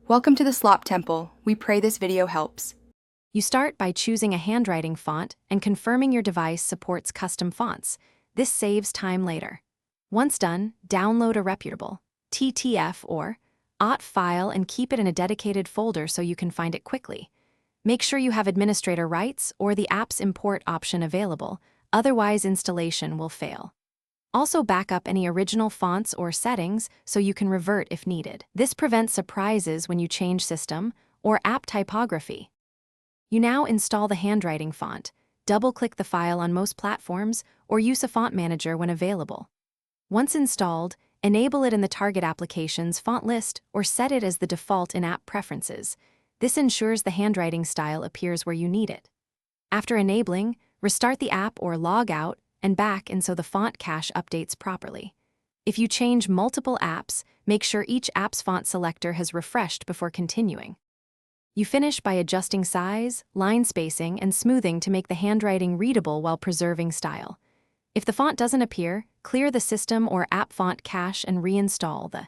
Welcome to the Slop Temple. We pray this video helps. You start by choosing a handwriting font and confirming your device supports custom fonts. This saves time later. Once done, download a reputable TTF or OT file and keep it in a dedicated folder so you can find it quickly. Make sure you have administrator rights or the app's import option available, otherwise installation will fail. Also back up any original fonts or settings so you can revert if needed. This prevents surprises when you change system or app typography. You now install the handwriting font, double-click the file on most platforms, or use a font manager when available. Once installed, enable it in the target application's font list or set it as the default in app preferences. This ensures the handwriting style appears where you need it. After enabling, restart the app or log out and back in so the font cache updates properly. If you change multiple apps, make sure each app's font selector has refreshed before continuing. You finish by adjusting size, line spacing, and smoothing to make the handwriting readable while preserving style. If the font doesn't appear, clear the system or app font cache and reinstall the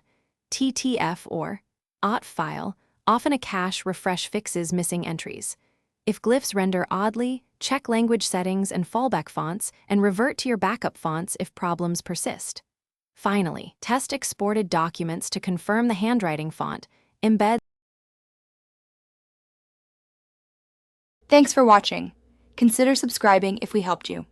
TTF or OT file. Often a cache refresh fixes missing entries. If glyphs render oddly, check language settings and fallback fonts and revert to your backup fonts if problems persist. Finally, test exported documents to confirm the handwriting font. Embed. Thanks for watching. Consider subscribing if we helped you.